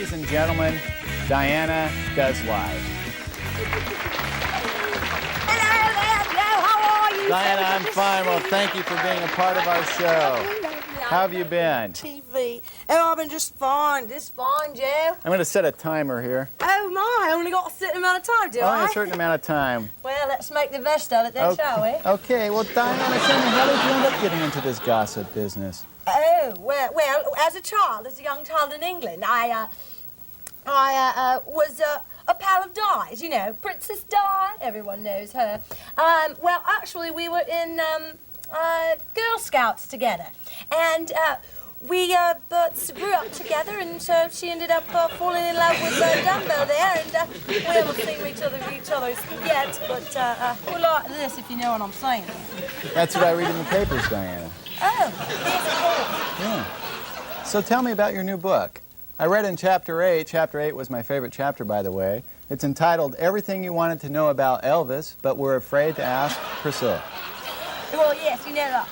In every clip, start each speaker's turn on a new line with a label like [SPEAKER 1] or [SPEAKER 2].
[SPEAKER 1] Ladies and gentlemen, Diana Does Live.
[SPEAKER 2] Hello, how are you?
[SPEAKER 1] Diana, I'm fine. Well, thank you for being a part of our show. How have you been?
[SPEAKER 2] TV. Oh, I've been just fine, Joe.
[SPEAKER 1] I'm going to set a timer here.
[SPEAKER 2] Oh my, I only got a certain amount of time, do I?
[SPEAKER 1] Only a certain amount of time.
[SPEAKER 2] Well, let's make the best of it then, shall we?
[SPEAKER 1] Okay, well, Diana, tell me, how did you end up getting into this gossip business?
[SPEAKER 2] Oh, well, as a young child in England, I was a pal of Di's, you know, Princess Di, everyone knows her. Well, actually, we were in Girl Scouts together, and we both grew up together, and so she ended up falling in love with Dumbo there, and we haven't seen each other yet, but we're like this, if you know what I'm saying.
[SPEAKER 1] That's what I read in the papers, Diana.
[SPEAKER 2] Oh, yes, of course.
[SPEAKER 1] Yeah. So tell me about your new book. I read in Chapter 8. Chapter 8 was my favorite chapter, by the way. It's entitled Everything You Wanted to Know About Elvis, but Were Afraid to Ask Priscilla.
[SPEAKER 2] Well, yes, you know that.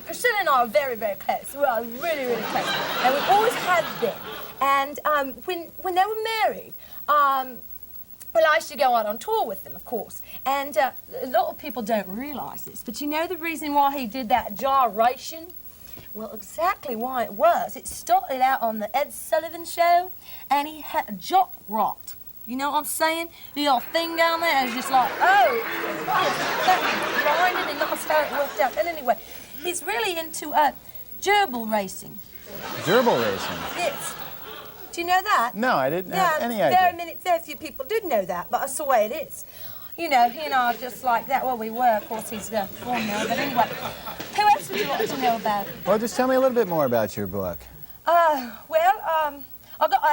[SPEAKER 2] Priscilla and I are very, very close. We are really, really close. And we always have been. And when they were married, well, I used to go out on tour with them, of course. And a lot of people don't realize this, but you know the reason why he did that gyration? Well, exactly why it was. It started out on the Ed Sullivan Show, and he had a jock rot. You know what I'm saying? The little thing down there is just like, oh, it's grinding, and that's how it worked out. And anyway, he's really into gerbil racing.
[SPEAKER 1] Gerbil racing?
[SPEAKER 2] Yes. Do you know that?
[SPEAKER 1] No, I didn't have any idea.
[SPEAKER 2] Very few people did know that, but that's the way it is. You know, he and I are just like that. Well, we were. Of course, he's gone now. But anyway, who else would you like to know about?
[SPEAKER 1] Well, just tell me a little bit more about your book.
[SPEAKER 2] I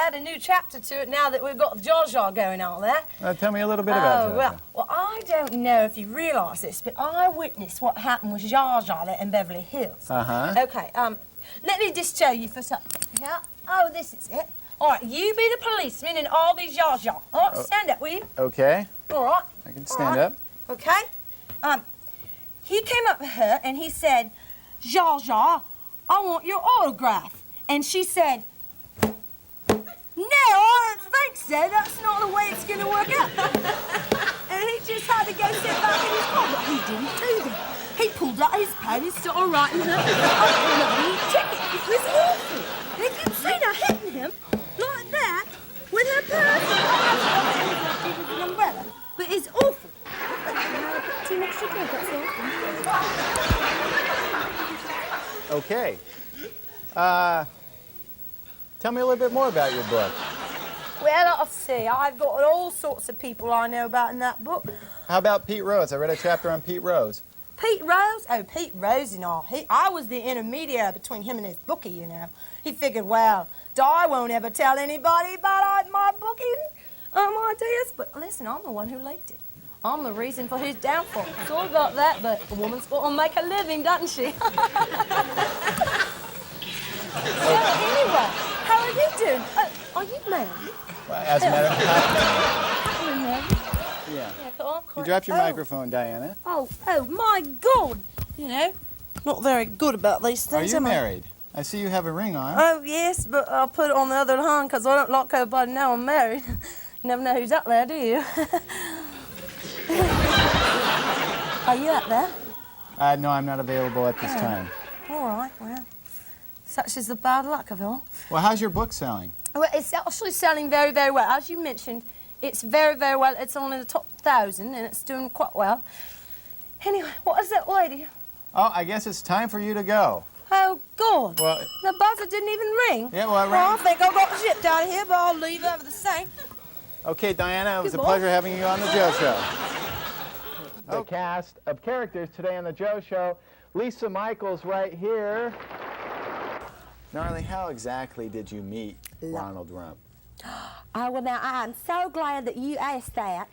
[SPEAKER 2] had a new chapter to it now that we've got Jar Jar going on there.
[SPEAKER 1] Tell me a little bit about Jar Jar.
[SPEAKER 2] Well, I don't know if you realise this, but I witnessed what happened with Jar Jar there in Beverly Hills.
[SPEAKER 1] Uh-huh.
[SPEAKER 2] Okay, let me just show you for something. Yeah? Oh, this is it. All right, you be the policeman and I'll be Jar Jar. All right, stand up, will you?
[SPEAKER 1] Okay.
[SPEAKER 2] All right.
[SPEAKER 1] I can stand up.
[SPEAKER 2] Okay. He came up to her and he said, Jar Jar, I want your autograph. And she said, no, I don't think so. That's not the way it's going to work out. And he just had to go sit back in his car. But he didn't do that. He pulled out his pen and started writing her a ticket. It was awful. And if you'd seen her hitting him like that with her purse, it was an umbrella. But it's awful. Too much to drink, that's awful.
[SPEAKER 1] Okay. Tell me a little bit more about your book.
[SPEAKER 2] Well, I'll see. I've got all sorts of people I know about in that book.
[SPEAKER 1] How about Pete Rose? I read a chapter on Pete Rose.
[SPEAKER 2] Pete Rose? Oh, Pete Rose and all. I was the intermediary between him and his bookie, you know. He figured, well, Di won't ever tell anybody about my booking ideas. But listen, I'm the one who leaked it. I'm the reason for his downfall. So I got that, but a woman's got to make a living, doesn't she? So anyway, how are you doing? Are you married?
[SPEAKER 1] Well, as a matter of fact,
[SPEAKER 2] You're married?
[SPEAKER 1] yeah.
[SPEAKER 2] You
[SPEAKER 1] dropped your microphone, Diana.
[SPEAKER 2] Oh, my God! You know, not very good about these
[SPEAKER 1] Are
[SPEAKER 2] things,
[SPEAKER 1] you
[SPEAKER 2] am I?
[SPEAKER 1] married? I see you have a ring on.
[SPEAKER 2] Oh, yes, but I'll put it on the other hand because I don't like everybody to know I'm married. You never know who's up there, do you? Are you up there?
[SPEAKER 1] No, I'm not available at this time.
[SPEAKER 2] All right, well, such is the bad luck of it all.
[SPEAKER 1] Well, how's your book selling?
[SPEAKER 2] Well, it's actually selling very, very well. As you mentioned, it's very, very well. It's only the top 1,000, and it's doing quite well. Anyway, what is that lady?
[SPEAKER 1] Oh, I guess it's time for you to go.
[SPEAKER 2] Oh, God.
[SPEAKER 1] Well,
[SPEAKER 2] The buzzer didn't even ring.
[SPEAKER 1] Yeah, well, it
[SPEAKER 2] I
[SPEAKER 1] rang.
[SPEAKER 2] think I got shipped out of here, but I'll leave over the same.
[SPEAKER 1] Okay, Diana, it was a
[SPEAKER 2] Goodbye.
[SPEAKER 1] pleasure having you on The Joe Show. The cast of characters today on The Joe Show. Lisa Michaels right here. Gnarly, how exactly did you meet Ronald Rump?
[SPEAKER 3] Well, now I'm so glad that you asked that.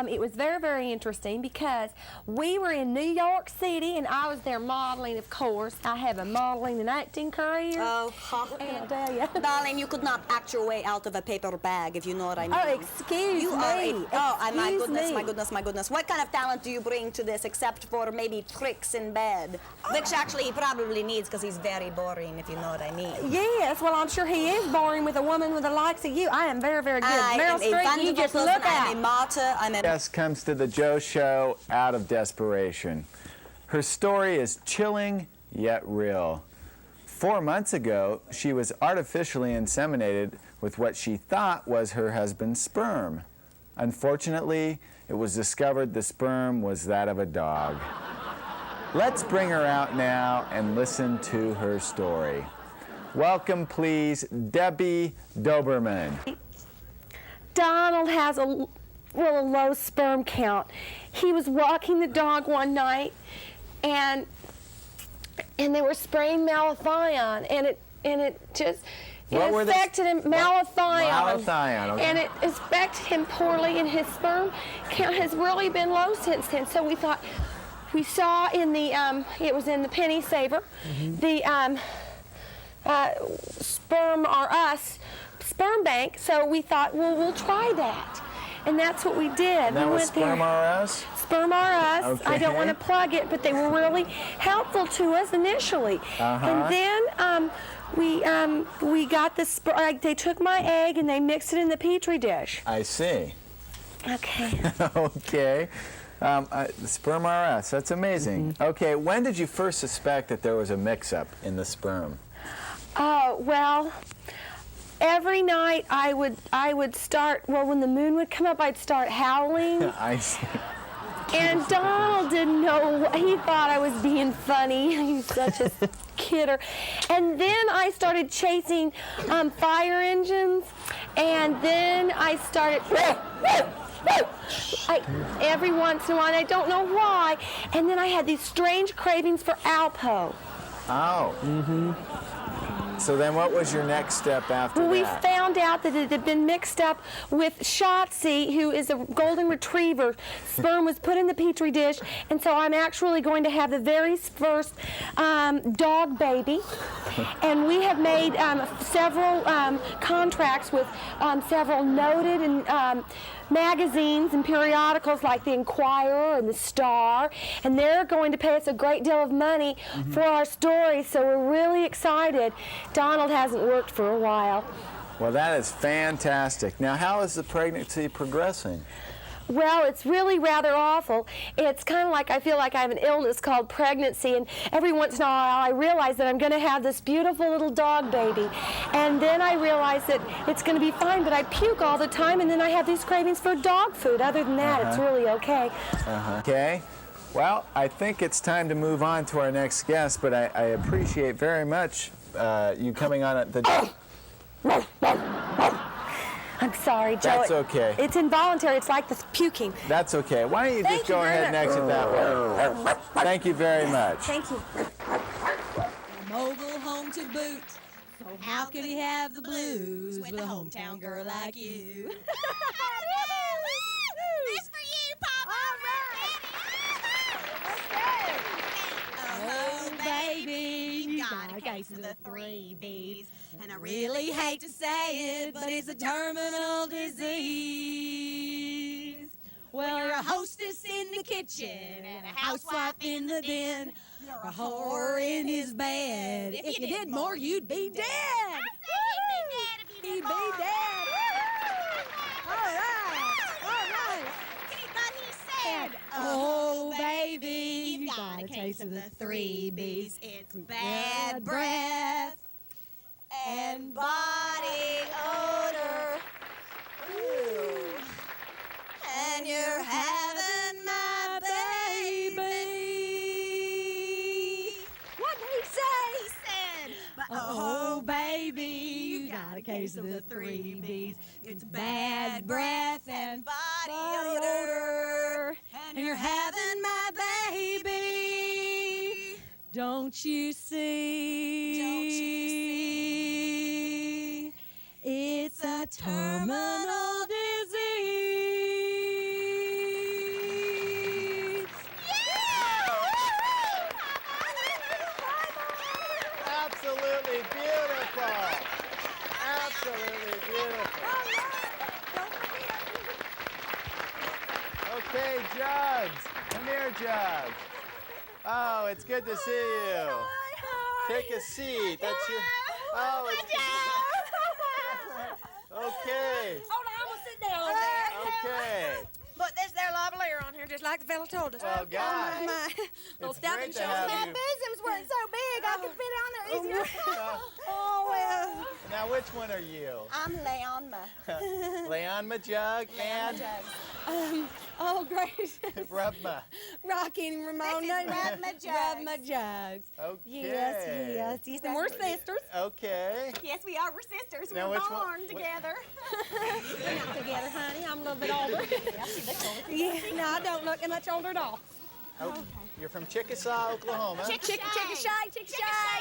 [SPEAKER 3] It was very, very interesting because we were in New York City and I was there modeling, of course. I have a modeling and acting career.
[SPEAKER 4] Oh,
[SPEAKER 3] What can I tell you?
[SPEAKER 4] darling, you could not act your way out of a paper bag, if you know what I mean.
[SPEAKER 3] Oh, excuse
[SPEAKER 4] you
[SPEAKER 3] me.
[SPEAKER 4] my
[SPEAKER 3] Excuse
[SPEAKER 4] goodness,
[SPEAKER 3] me.
[SPEAKER 4] my goodness, my goodness. What kind of talent do you bring to this except for maybe tricks in bed? Which actually he probably needs because he's very boring, if you know what I mean.
[SPEAKER 3] Yes, well, I'm sure he is boring with a woman with the likes of you. I am very, very good.
[SPEAKER 4] I
[SPEAKER 3] Meryl
[SPEAKER 4] am a
[SPEAKER 3] Streep, you
[SPEAKER 4] wonderful
[SPEAKER 3] just
[SPEAKER 4] person.
[SPEAKER 3] look
[SPEAKER 4] I'm a
[SPEAKER 3] out.
[SPEAKER 4] martyr. I'm a...
[SPEAKER 1] Guest comes to the Joe Show out of desperation. Her story is chilling yet real. 4 months ago, she was artificially inseminated with what she thought was her husband's sperm. Unfortunately, it was discovered the sperm was that of a dog. Let's bring her out now and listen to her story. Welcome, please, Debbie Doberman.
[SPEAKER 3] Donald has a low sperm count. He was walking the dog one night, and they were spraying malathion, and it just affected him.
[SPEAKER 1] Malathion, okay.
[SPEAKER 3] And it affected him poorly, and his sperm count has really been low since then. So we thought, we saw in the it was in the Penny Saver, the Sperm or Us sperm bank. So we thought, well, we'll try that. And that's what we did.
[SPEAKER 1] And that
[SPEAKER 3] we
[SPEAKER 1] was
[SPEAKER 3] went there.
[SPEAKER 1] Sperm R Us?
[SPEAKER 3] Sperm R Us.
[SPEAKER 1] Okay.
[SPEAKER 3] I don't want to plug it, but they were really helpful to us initially. And then we got the sperm. They took my egg and they mixed it in the petri dish.
[SPEAKER 1] I see.
[SPEAKER 3] Okay.
[SPEAKER 1] Okay. Sperm R Us, that's amazing. Okay, when did you first suspect that there was a mix-up in the sperm?
[SPEAKER 3] Well, every night I would start, well, when the moon would come up, I'd start howling.
[SPEAKER 1] I see.
[SPEAKER 3] And Donald didn't know, he thought I was being funny. He's such a kidder. And then I started chasing fire engines, and then I started every once in a while, I don't know why, and then I had these strange cravings for Alpo.
[SPEAKER 1] Oh. So then what was your next step after
[SPEAKER 3] Well, we
[SPEAKER 1] that?
[SPEAKER 3] found out that it had been mixed up with Shotzi, who is a golden retriever. Sperm was put in the petri dish, and so I'm actually going to have the very first dog baby. And we have made several contracts with several noted and magazines and periodicals like the Inquirer and the Star, and they're going to pay us a great deal of money for our story, so we're really excited. Donald hasn't worked for a while.
[SPEAKER 1] Well, that is fantastic. Now, how is the pregnancy progressing?
[SPEAKER 3] Well, it's really rather awful. It's kind of like I feel like I have an illness called pregnancy, and every once in a while I realize that I'm going to have this beautiful little dog baby, and then I realize that it's going to be fine, but I puke all the time, and then I have these cravings for dog food. Other than that, it's really okay.
[SPEAKER 1] Okay. Well, I think it's time to move on to our next guest, but I appreciate very much you coming on at the...
[SPEAKER 3] I'm sorry, Joe.
[SPEAKER 1] That's okay.
[SPEAKER 3] It's involuntary. It's like the puking.
[SPEAKER 1] That's okay. Why don't you
[SPEAKER 3] Thank
[SPEAKER 1] just go
[SPEAKER 3] you very
[SPEAKER 1] ahead and
[SPEAKER 3] much.
[SPEAKER 1] exit that way? Thank you very much.
[SPEAKER 3] Thank you.
[SPEAKER 5] Mobile home to boot. So how could he have the blues with a hometown girl like you?
[SPEAKER 6] This for you, Papa.
[SPEAKER 5] Oh, baby, you got a case of the 3 Bs. And I really hate to say it, but it's a terminal disease. Well, you're a hostess in the kitchen and a housewife in the den. You're a whore in his bed. If you did more, you'd be dead.
[SPEAKER 6] I say
[SPEAKER 5] He'd
[SPEAKER 6] he'd
[SPEAKER 5] be
[SPEAKER 6] be dead if you did more.
[SPEAKER 5] dead. All right.
[SPEAKER 6] But he said,
[SPEAKER 5] Oh, baby, you got a taste of the 3 Bs.
[SPEAKER 6] it's bad breath and body odor. Ooh. And you're having my baby.
[SPEAKER 5] What did he say?
[SPEAKER 6] He said, but
[SPEAKER 5] Oh, baby, you got a case of the 3 Bs. It's bad breath and
[SPEAKER 6] body
[SPEAKER 5] body
[SPEAKER 6] odor.
[SPEAKER 5] odor. And you're having my baby. Don't you see?
[SPEAKER 6] Don't you see?
[SPEAKER 5] It's a terminal disease.
[SPEAKER 1] Absolutely beautiful. Absolutely beautiful. Okay, Jugs. Come here, Jugs. Oh, it's good to see you. Take a seat. That's your. Oh, it's okay.
[SPEAKER 5] Hold on, I'm gonna sit down over there.
[SPEAKER 1] Okay.
[SPEAKER 5] Look, there's their lavalier on here, just like the fella told us.
[SPEAKER 1] Oh, God.
[SPEAKER 5] Little
[SPEAKER 1] It's
[SPEAKER 5] stepping
[SPEAKER 1] great to
[SPEAKER 5] stones.
[SPEAKER 1] have
[SPEAKER 5] My
[SPEAKER 1] you.
[SPEAKER 5] bosoms weren't so big, I could fit on there easier.
[SPEAKER 6] Oh, well.
[SPEAKER 1] Now, which one are you?
[SPEAKER 6] I'm Leonma.
[SPEAKER 1] Leonma Jug and
[SPEAKER 5] Oh, great.
[SPEAKER 1] Rubma.
[SPEAKER 5] Rocky and Ramona.
[SPEAKER 6] This is Rub My Jugs.
[SPEAKER 5] Rub My Jugs.
[SPEAKER 1] Okay.
[SPEAKER 5] Yes. And we're sisters.
[SPEAKER 1] Okay.
[SPEAKER 6] Yes, we are. We're sisters.
[SPEAKER 1] Now,
[SPEAKER 6] We're
[SPEAKER 1] which one-
[SPEAKER 6] born together.
[SPEAKER 5] We're not together, honey. I'm a little bit older. Yeah, no, I don't look much older at all.
[SPEAKER 1] Okay. You're from Chickasaw, Oklahoma.
[SPEAKER 5] Chicken shy. Hi,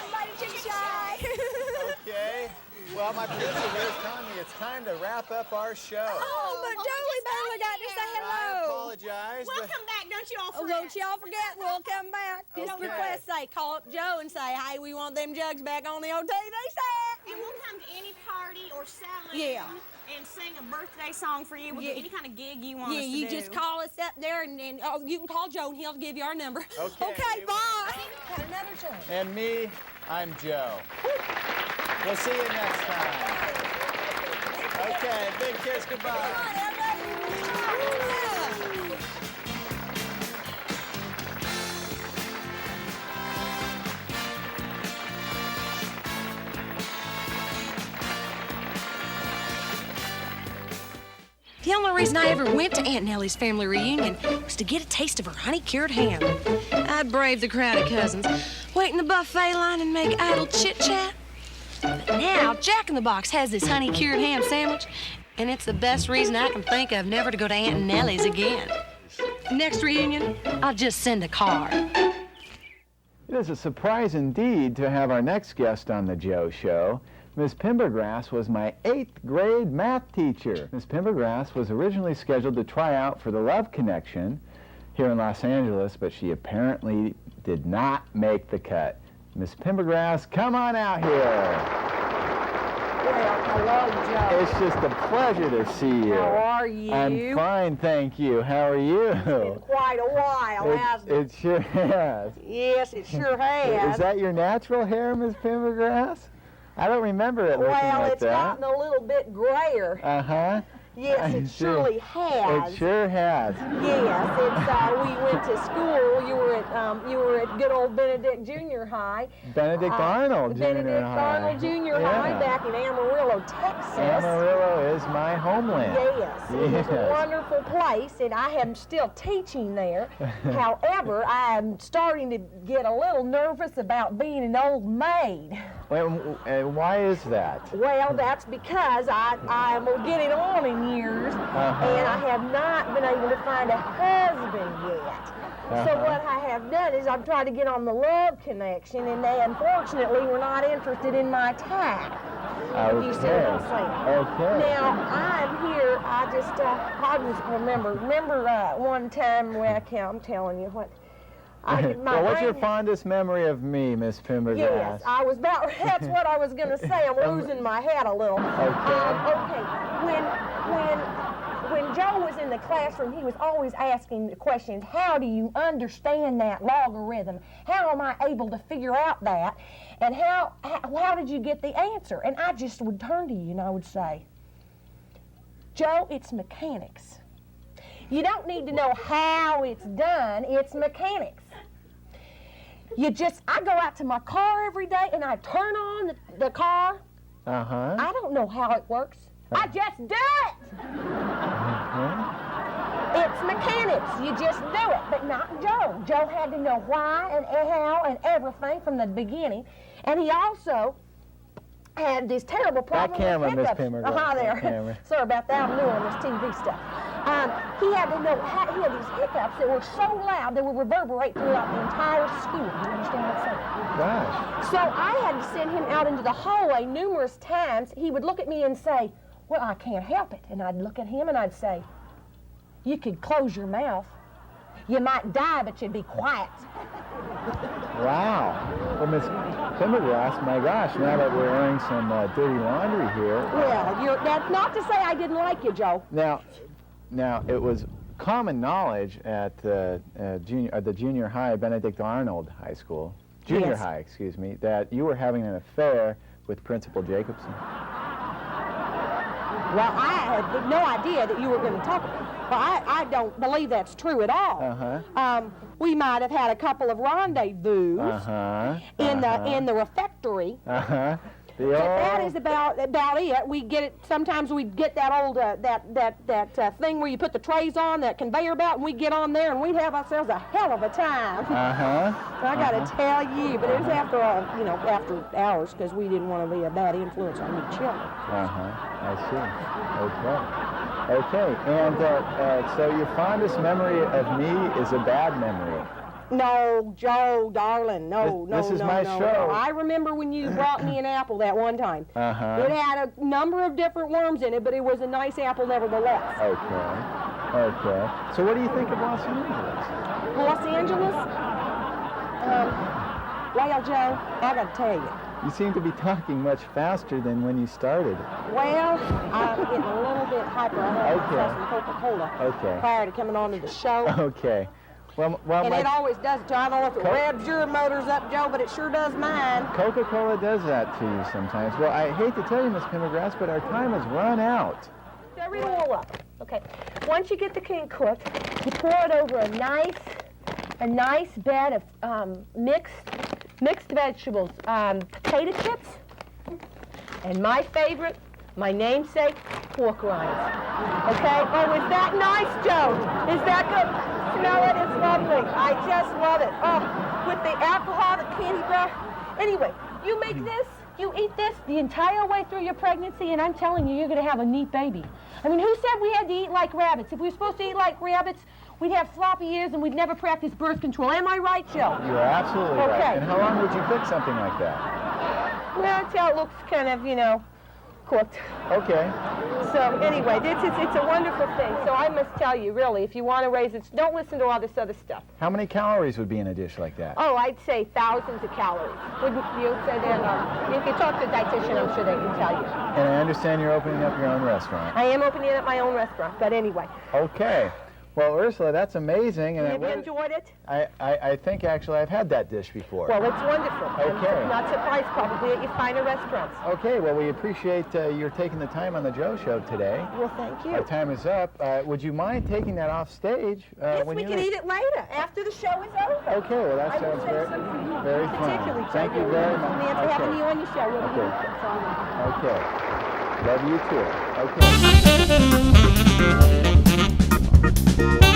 [SPEAKER 5] everybody, chicken shy.
[SPEAKER 1] Okay. Well, my producer here is telling me it's time to wrap up our show.
[SPEAKER 5] Oh, but Joey barely got to say
[SPEAKER 1] I
[SPEAKER 5] hello.
[SPEAKER 1] apologize. but-
[SPEAKER 6] Welcome back. Don't you all
[SPEAKER 5] Oh,
[SPEAKER 6] forget.
[SPEAKER 5] don't y'all forget, we'll come back. Just
[SPEAKER 1] Okay.
[SPEAKER 5] request, say, call up Joe and say, hey, we want them jugs back on the old TV set.
[SPEAKER 6] And we'll come to any party or saloon
[SPEAKER 5] Yeah.
[SPEAKER 6] and sing a birthday song for you. We'll
[SPEAKER 5] Yeah.
[SPEAKER 6] do any kind of gig you want
[SPEAKER 5] Yeah,
[SPEAKER 6] us to
[SPEAKER 5] you
[SPEAKER 6] do.
[SPEAKER 5] just call us up there and you can call Joe and he'll give you our number.
[SPEAKER 1] Okay.
[SPEAKER 5] Bye. Got another chance.
[SPEAKER 1] And me, I'm Joe. We'll see you next time. Okay, big kiss goodbye.
[SPEAKER 7] The only reason I ever went to Aunt Nellie's family reunion was to get a taste of her honey-cured ham. I'd brave the crowd of cousins, wait in the buffet line and make idle chit-chat. But now, Jack in the Box has this honey-cured ham sandwich, and it's the best reason I can think of never to go to Aunt Nellie's again. Next reunion, I'll just send a card.
[SPEAKER 1] It is a surprise indeed to have our next guest on the Joe Show. Miss Pimbergrass was my 8th grade math teacher. Miss Pimbergrass was originally scheduled to try out for the Love Connection here in Los Angeles, but she apparently did not make the cut. Miss Pimbergrass, come on out here.
[SPEAKER 8] Well, hello, Joe.
[SPEAKER 1] It's just a pleasure to see you.
[SPEAKER 8] How are you?
[SPEAKER 1] I'm fine, thank you. How are you?
[SPEAKER 8] Been quite a while, hasn't it?
[SPEAKER 1] It sure has.
[SPEAKER 8] Yes, it sure has.
[SPEAKER 1] Is that your natural hair, Miss Pimbergrass? I don't remember it looking
[SPEAKER 8] Well,
[SPEAKER 1] like
[SPEAKER 8] it's
[SPEAKER 1] that.
[SPEAKER 8] gotten a little bit grayer.
[SPEAKER 1] Uh-huh.
[SPEAKER 8] Yes,
[SPEAKER 1] I
[SPEAKER 8] it
[SPEAKER 1] see.
[SPEAKER 8] surely has.
[SPEAKER 1] It sure has.
[SPEAKER 8] Yes, it's we went to school. You were at good old Benedict Junior High.
[SPEAKER 1] Benedict Arnold Junior
[SPEAKER 8] Benedict
[SPEAKER 1] High.
[SPEAKER 8] Arnold Junior High
[SPEAKER 1] Yeah.
[SPEAKER 8] back in Amarillo, Texas.
[SPEAKER 1] Amarillo is my homeland.
[SPEAKER 8] Yes, it was
[SPEAKER 1] Yes.
[SPEAKER 8] a wonderful place, and I am still teaching there. However, I am starting to get a little nervous about being an old maid.
[SPEAKER 1] Why is that?
[SPEAKER 8] Well, that's because I am getting on in years, and I have not been able to find a husband yet. So what I have done is I've tried to get on the Love Connection, and they unfortunately were not interested in my type.
[SPEAKER 1] Okay.
[SPEAKER 8] You see what I'm saying?
[SPEAKER 1] Okay.
[SPEAKER 8] Now, I'm here, I just remember one time, well, I'm telling you what.
[SPEAKER 1] Well, what's your
[SPEAKER 8] brain-
[SPEAKER 1] fondest memory of me, Miss Pimbergrass?
[SPEAKER 8] Yes, I was about, that's what I was going to say. I'm losing my head a little. Okay, when Joe was in the classroom, he was always asking the questions, how do you understand that logarithm? How am I able to figure out that? And how did you get the answer? And I just would turn to you and I would say, Joe, it's mechanics. You don't need to know how it's done, it's mechanics. I go out to my car every day and I turn on the car.
[SPEAKER 1] Uh-huh.
[SPEAKER 8] I don't know how it works. I just do it. It's mechanics. You just do it, but not Joe. Joe had to know why and how and everything from the beginning. And he also had this terrible problem
[SPEAKER 1] camera,
[SPEAKER 8] with
[SPEAKER 1] Miss
[SPEAKER 8] hiccups.
[SPEAKER 1] Pimbergrass,
[SPEAKER 8] There.
[SPEAKER 1] that camera.
[SPEAKER 8] Sorry about that. I'm new on this TV stuff. he had these hiccups that were so loud they would reverberate throughout the entire school. Do you understand what I'm saying?
[SPEAKER 1] Gosh.
[SPEAKER 8] So I had to send him out into the hallway numerous times. He would look at me and say, well, I can't help it. And I'd look at him and I'd say, you could close your mouth. You might die, but you'd be quiet.
[SPEAKER 1] Wow. Well, Miss Pendergrass, my gosh, now that we're airing some dirty laundry here.
[SPEAKER 8] Well, that's not to say I didn't like you, Joe.
[SPEAKER 1] Now, it was common knowledge at the junior high, Benedict Arnold High School, junior high, excuse me, that you were having an affair with Principal Jacobson.
[SPEAKER 8] Well, I had no idea that you were going to talk about it. Well, I don't believe that's true at all. We might have had a couple of rendezvous in the refectory. But that is about it. We get it. Sometimes we get that old that thing where you put the trays on, that conveyor belt, and we get on there and we'd have ourselves a hell of a time. So I got to tell you, but it was after after hours because we didn't want to be a bad influence on your children.
[SPEAKER 1] I see. Okay. And so your fondest memory of me is a bad memory.
[SPEAKER 8] No, Joe, darling, no.
[SPEAKER 1] This is my show.
[SPEAKER 8] I remember when you brought me an apple that one time. It had a number of different worms in it, but it was a nice apple nevertheless.
[SPEAKER 1] Okay. So what do you think of Los Angeles?
[SPEAKER 8] Los Angeles? Well, Joe, I got to tell you.
[SPEAKER 1] You seem to be talking much faster than when you started.
[SPEAKER 8] Well, I'm getting a little bit hyper. I had some Coca-Cola prior to coming on to the show.
[SPEAKER 1] Okay. Well,
[SPEAKER 8] and it always does it. I don't know if it revs your motors up, Joe, but it sure does mine.
[SPEAKER 1] Coca-Cola does that to you sometimes. Well, I hate to tell you, Miss Pendergrass, but our time has run out.
[SPEAKER 8] Every roll up. Okay. Once you get the king cooked, you pour it over a nice bed of mixed vegetables, potato chips, and my favorite, my namesake, pork rinds. Okay? Oh, is that nice, Joe? Is that good? Smell it, it's lovely. I just love it. Oh, with the alcohol, the candy bar. Anyway, you make this, you eat this the entire way through your pregnancy, and I'm telling you, you're going to have a neat baby. I mean, who said we had to eat like rabbits? If we were supposed to eat like rabbits, we'd have floppy ears and we'd never practice birth control. Am I right, Joe?
[SPEAKER 1] You're absolutely right. And how long would you cook something like that?
[SPEAKER 8] Well, until it looks kind of, cooked.
[SPEAKER 1] Okay.
[SPEAKER 8] So anyway, it's a wonderful thing. So I must tell you, really, if you want to raise it, don't listen to all this other stuff.
[SPEAKER 1] How many calories would be in a dish like that?
[SPEAKER 8] Oh, I'd say thousands of calories. Wouldn't you say that? If you talk to a dietitian, I'm sure they can tell you.
[SPEAKER 1] And I understand you're opening up your own restaurant.
[SPEAKER 8] I am opening up my own restaurant, but anyway.
[SPEAKER 1] Okay. Well, Ursula, that's amazing. And
[SPEAKER 8] have you enjoyed it?
[SPEAKER 1] I think, actually, I've had that dish before.
[SPEAKER 8] Well, it's wonderful.
[SPEAKER 1] Okay.
[SPEAKER 8] I'm not surprised, probably, at your finer restaurants.
[SPEAKER 1] Okay, well, we appreciate your taking the time on the Joe Show today.
[SPEAKER 8] Well, thank you.
[SPEAKER 1] Our time is up. Would you mind taking that off stage?
[SPEAKER 8] Yes, we can eat it later, after the show is over.
[SPEAKER 1] Okay, well, that sounds very fun.
[SPEAKER 8] Particularly,
[SPEAKER 1] Thank you very much.
[SPEAKER 8] We have to having you on your show.
[SPEAKER 1] Okay. Love you, too. Okay.